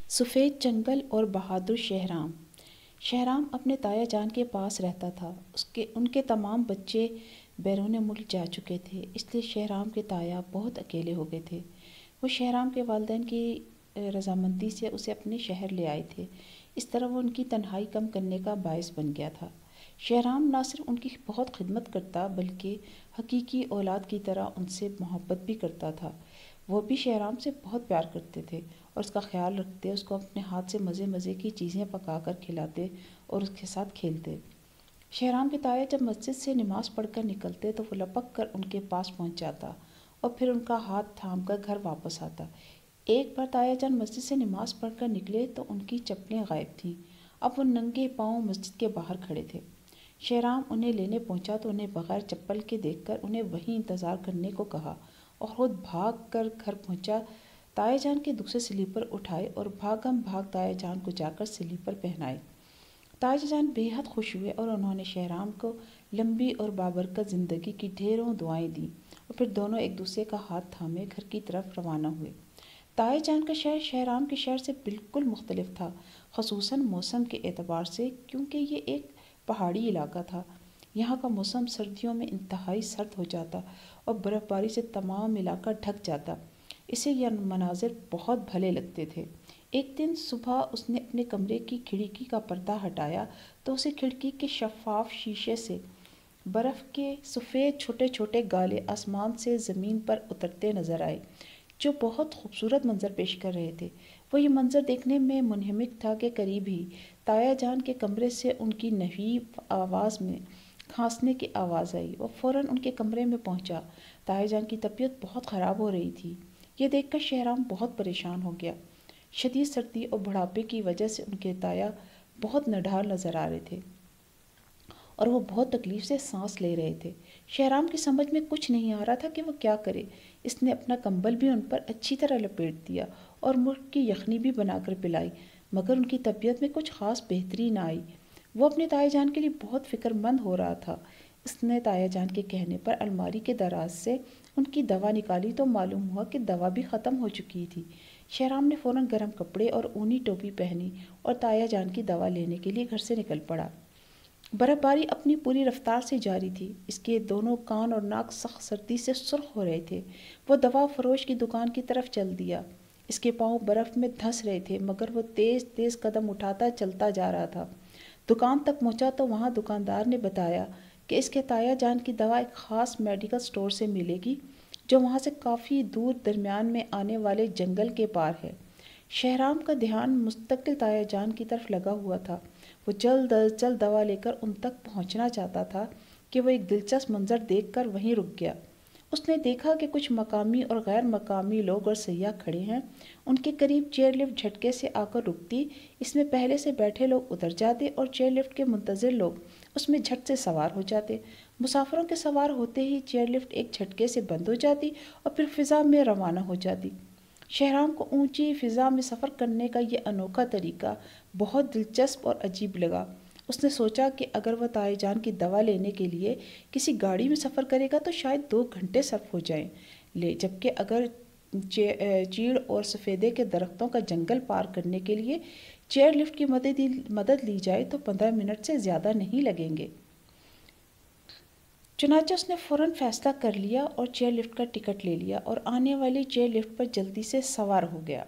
سفید جنگل اور بہادر شہرام۔ شہرام اپنے تایا جان کے پاس رہتا تھا۔ ان کے تمام بچے بیرون ملک جا چکے تھے، اس لیے شہرام کے تایا بہت اکیلے ہو گئے تھے۔ وہ شہرام کے والدین کی رضامندی سے اسے اپنے شہر لے آئے تھے۔ اس طرح وہ ان کی تنہائی کم کرنے کا باعث بن گیا تھا۔ شہرام نہ صرف ان کی بہت خدمت کرتا بلکہ حقیقی اولاد کی طرح ان سے محبت بھی کرتا تھا۔ وہ بھی شہرام سے بہت پیار کرتے تھے اور اس کا خیال رکھتے، اس کو اپنے ہاتھ سے مزے مزے کی چیزیں پکا کر کھلاتے اور اس کے ساتھ کھیلتے۔ شہرام کے تایا جب مسجد سے نماز پڑھ کر نکلتے تو وہ لپک کر ان کے پاس پہنچ جاتا اور پھر ان کا ہاتھ تھام کر گھر واپس آتا۔ ایک بار تایا جان مسجد سے نماز پڑھ کر نکلے تو ان کی چپلیں غائب تھیں۔ اب وہ ننگے پاؤں مسجد کے باہر کھڑے تھے۔ شہرام انہیں لینے پہنچا تو انہیں بغیر چپل کے دیکھ کر انہیں وہیں انتظار کرنے کو کہا اور خود بھاگ کر گھر پہنچا۔ تایا جان کے دوسرے سلیپر اٹھائے اور بھاگم بھاگ تایا جان کو جا کر سلیپر پہنائے۔ تایا جان بے حد خوش ہوئے اور انہوں نے شہرام کو لمبی اور بابرکت زندگی کی ڈھیروں دعائیں دیں اور پھر دونوں ایک دوسرے کا ہاتھ تھامے گھر کی طرف روانہ ہوئے۔ تایا جان کا شہر شہرام کے شہر سے بالکل مختلف تھا، خصوصاً موسم کے اعتبار سے، کیونکہ یہ ایک پہاڑی علاقہ تھا۔ یہاں کا موسم سردیوں میں انتہائی سرد ہو جاتا اور برف باری سے تمام علاقہ ڈھک جاتا۔ اسے یہ مناظر بہت بھلے لگتے تھے۔ ایک دن صبح اس نے اپنے کمرے کی کھڑکی کا پردہ ہٹایا تو اسے کھڑکی کے شفاف شیشے سے برف کے سفید چھوٹے چھوٹے گالے آسمان سے زمین پر اترتے نظر آئے، جو بہت خوبصورت منظر پیش کر رہے تھے۔ وہ یہ منظر دیکھنے میں منہمک تھا کہ قریب ہی تایا جان کے کمرے سے ان کی نحیف آواز میں کھانسنے کی آواز آئی۔ وہ فوراً ان کے کمرے میں پہنچا۔ تایا جان کی طبیعت بہت خراب ہو رہی تھی۔ یہ دیکھ کر شہرام بہت پریشان ہو گیا۔ شدید سردی اور بڑھاپے کی وجہ سے ان کے تایا بہت نڈھال نظر آ رہے تھے اور وہ بہت تکلیف سے سانس لے رہے تھے۔ شہرام کی سمجھ میں کچھ نہیں آ رہا تھا کہ وہ کیا کرے۔ اس نے اپنا کمبل بھی ان پر اچھی طرح لپیٹ دیا اور مرغ کی یخنی بھی بنا کر پلائی، مگر ان کی طبیعت میں کچھ خاص بہتری نہ آئی۔ وہ اپنے تایا جان کے لیے بہت فکر مند ہو رہا تھا۔ اس نے تایا جان کے کہنے پر الماری کے دراز سے ان کی دوا نکالی تو معلوم ہوا کہ دوا بھی ختم ہو چکی تھی۔ شہرام نے فوراً گرم کپڑے اور اونی ٹوپی پہنی اور تایا جان کی دوا لینے کے لیے گھر سے نکل پڑا۔ برف باری اپنی پوری رفتار سے جاری تھی۔ اس کے دونوں کان اور ناک سخت سردی سے سرخ ہو رہے تھے۔ وہ دوا فروش کی دکان کی طرف چل دیا۔ اس کے پاؤں برف میں دھنس رہے تھے مگر وہ تیز تیز قدم اٹھاتا چلتا جا رہا تھا۔ دکان تک پہنچا تو وہاں دکاندار نے بتایا کہ اس کے تایا جان کی دوا ایک خاص میڈیکل سٹور سے ملے گی جو وہاں سے کافی دور درمیان میں آنے والے جنگل کے پار ہے۔ شہرام کا دھیان مستقل تایا جان کی طرف لگا ہوا تھا۔ وہ جلد از جلد دوا لے کر ان تک پہنچنا چاہتا تھا کہ وہ ایک دلچسپ منظر دیکھ کر وہیں رک گیا۔ اس نے دیکھا کہ کچھ مقامی اور غیر مقامی لوگ اور سیاح کھڑے ہیں۔ ان کے قریب چیئر لفٹ جھٹکے سے آ کر رکتی، اس میں پہلے سے بیٹھے لوگ اتر جاتے اور چیئر لفٹ کے منتظر لوگ اس میں جھٹ سے سوار ہو جاتے۔ مسافروں کے سوار ہوتے ہی چیئر لفٹ ایک جھٹکے سے بند ہو جاتی اور پھر فضا میں روانہ ہو جاتی۔ شہرام کو اونچی فضا میں سفر کرنے کا یہ انوکھا طریقہ بہت دلچسپ اور عجیب لگا۔ اس نے سوچا کہ اگر وہ تایا جان کی دوا لینے کے لیے کسی گاڑی میں سفر کرے گا تو شاید 2 گھنٹے صرف ہو جائیں، جبکہ اگر چیڑ اور سفیدے کے درختوں کا جنگل پار کرنے کے لیے چیئر لفٹ کی مدد لی جائے تو 15 منٹ سے زیادہ نہیں لگیں گے۔ چنانچہ اس نے فوراً فیصلہ کر لیا اور چیئر لفٹ کا ٹکٹ لے لیا اور آنے والی چیئر لفٹ پر جلدی سے سوار ہو گیا۔